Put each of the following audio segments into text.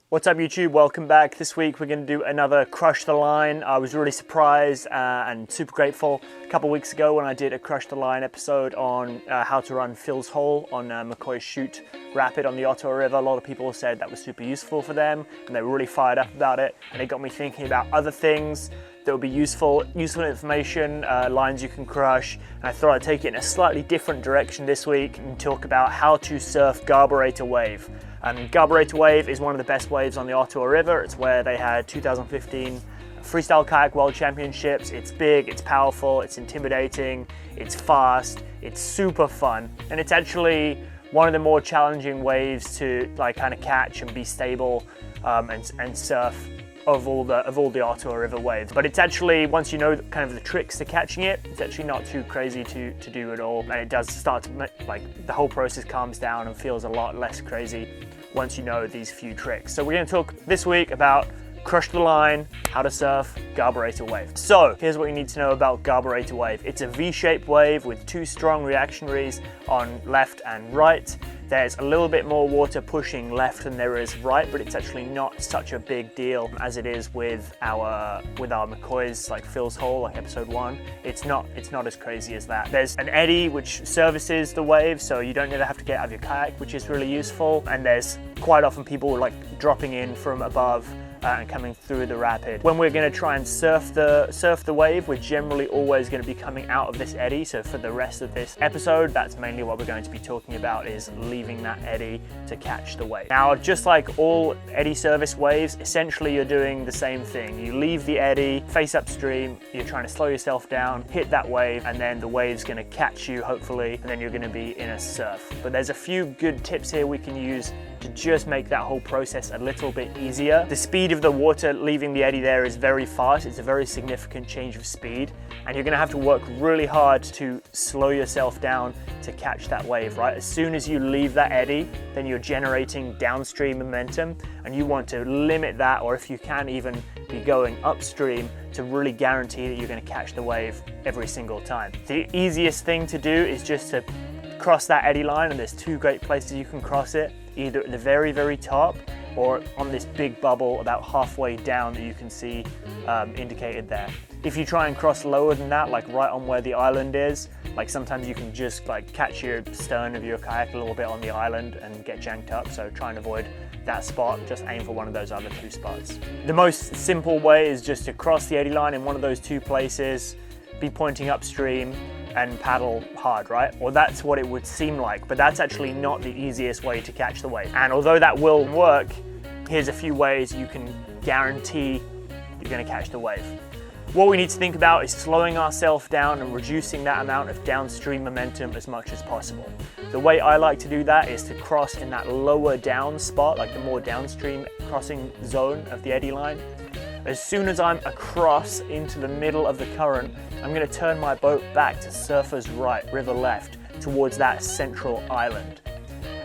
What's up YouTube, welcome back. This week we're going to do another Crush the Line. I was really surprised and super grateful a couple weeks ago when I did a Crush the Line episode on how to run Phil's Hole on McCoy's Chute Rapid on the Ottawa River. A lot of people said that was super useful for them and they were really fired up about it, and it got me thinking about other things that would be useful information, lines you can crush, and I thought I'd take it in a slightly different direction this week and talk about how to surf Garburator Wave. Garburator Wave is one of the best waves on the Ottawa River. It's where they had 2015 Freestyle Kayak World Championships. It's big, it's powerful, it's intimidating, it's fast, it's super fun, and it's actually one of the more challenging waves to kind of catch and be stable and surf of all the Ottawa River waves. But it's actually, once you know kind of the tricks to catching it, it's actually not too crazy to do at all, and it does start to the whole process calms down and feels a lot less crazy once you know these few tricks. So we're going to talk this week about Crush the Line, how to surf Garburator Wave. So here's what you need to know about Garburator Wave. It's a V-shaped wave with two strong reactionaries on left and right. There's a little bit more water pushing left than there is right, but it's actually not such a big deal as it is with our McCoy's Phil's Hole, episode 1. It's not as crazy as that. There's an eddy which services the wave, so you don't have to get out of your kayak, which is really useful. And there's quite often people dropping in from above and coming through the rapid. When we're going to try and surf the wave, we're generally always going to be coming out of this eddy. So for the rest of this episode, that's mainly what we're going to be talking about, is leaving that eddy to catch the wave. Now, just like all eddy service waves, essentially you're doing the same thing. You leave the eddy, face upstream, you're trying to slow yourself down, hit that wave, and then the wave's going to catch you, hopefully, and then you're going to be in a surf. But there's a few good tips here we can use to just make that whole process a little bit easier. The speed of the water leaving the eddy there is very fast. It's a very significant change of speed, and you're going to have to work really hard to slow yourself down to catch that wave, right? As soon as you leave that eddy, then you're generating downstream momentum, and you want to limit that, or if you can even be going upstream, to really guarantee that you're going to catch the wave every single time. The easiest thing to do is just to cross that eddy line, and there's two great places you can cross it, either at the very, very top or on this big bubble about halfway down that you can see indicated there. If you try and cross lower than that, right on where the island is, sometimes you can just catch your stern of your kayak a little bit on the island and get janked up, so try and avoid that spot. Just aim for one of those other two spots. The most simple way is just to cross the eddy line in one of those two places, be pointing upstream, and paddle hard, right? Or that's what it would seem like, but that's actually not the easiest way to catch the wave. And although that will work, here's a few ways you can guarantee you're gonna catch the wave. What we need to think about is slowing ourselves down and reducing that amount of downstream momentum as much as possible. The way I like to do that is to cross in that lower down spot, the more downstream crossing zone of the eddy line. As soon as I'm across into the middle of the current, I'm going to turn my boat back to surfer's right, river left, towards that central island.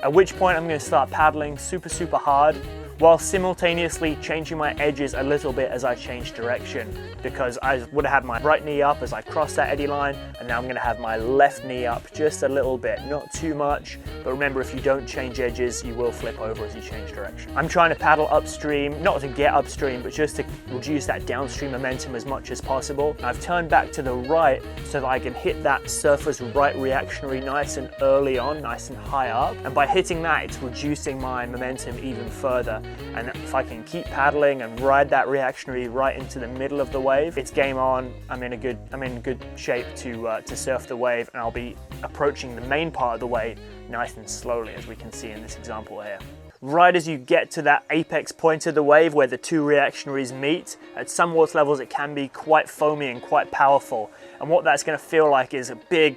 At which point I'm going to start paddling super hard, while simultaneously changing my edges a little bit as I change direction, because I would have had my right knee up as I cross that eddy line, and now I'm going to have my left knee up just a little bit, not too much, but remember, if you don't change edges, you will flip over as you change direction. I'm trying to paddle upstream, not to get upstream, but just to reduce that downstream momentum as much as possible. I've turned back to the right so that I can hit that surfer's right reactionary nice and early on, nice and high up, and by hitting that, it's reducing my momentum even further. And if I can keep paddling and ride that reactionary right into the middle of the wave, it's game on. I'm in good shape to surf the wave, and I'll be approaching the main part of the wave nice and slowly, as we can see in this example here. Right as you get to that apex point of the wave where the two reactionaries meet, at some water levels it can be quite foamy and quite powerful. And what that's going to feel like is a big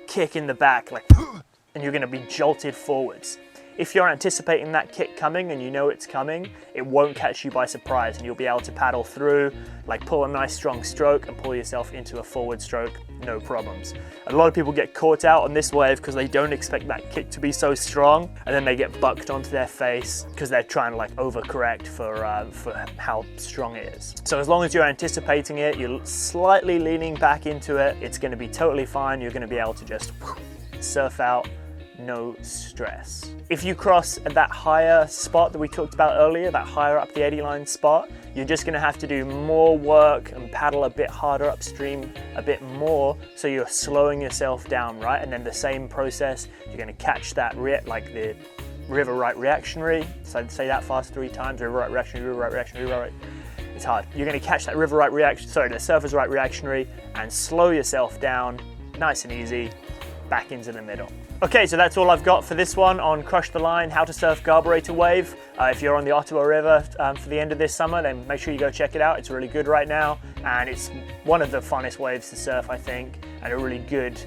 kick in the back, and you're going to be jolted forwards. If you're anticipating that kick coming and you know it's coming, it won't catch you by surprise, and you'll be able to paddle through, pull a nice strong stroke and pull yourself into a forward stroke, no problems. A lot of people get caught out on this wave because they don't expect that kick to be so strong, and then they get bucked onto their face because they're trying to overcorrect for how strong it is. So as long as you're anticipating it, you're slightly leaning back into it, it's going to be totally fine. You're going to be able to just surf out no stress. If you cross at that higher spot that we talked about earlier, that higher up the eddy line spot, you're just gonna have to do more work and paddle a bit harder upstream, a bit more, so you're slowing yourself down, right? And then the same process, you're gonna catch that like the river right reactionary. So I'd say that fast 3 times, river right reactionary, river right reactionary, river right. It's hard. You're gonna catch that river right the surface right reactionary and slow yourself down, nice and easy, back into the middle. Okay, so that's all I've got for this one on Crush the Line, how to surf Garburator Wave. If you're on the Ottawa River for the end of this summer, then make sure you go check it out. It's really good right now, and it's one of the funnest waves to surf, I think, and a really good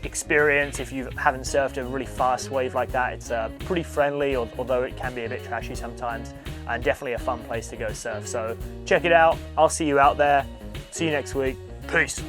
experience if you haven't surfed a really fast wave like that. It's pretty friendly, although it can be a bit trashy sometimes, and definitely a fun place to go surf. So check it out. I'll see you out there. See you next week. Peace.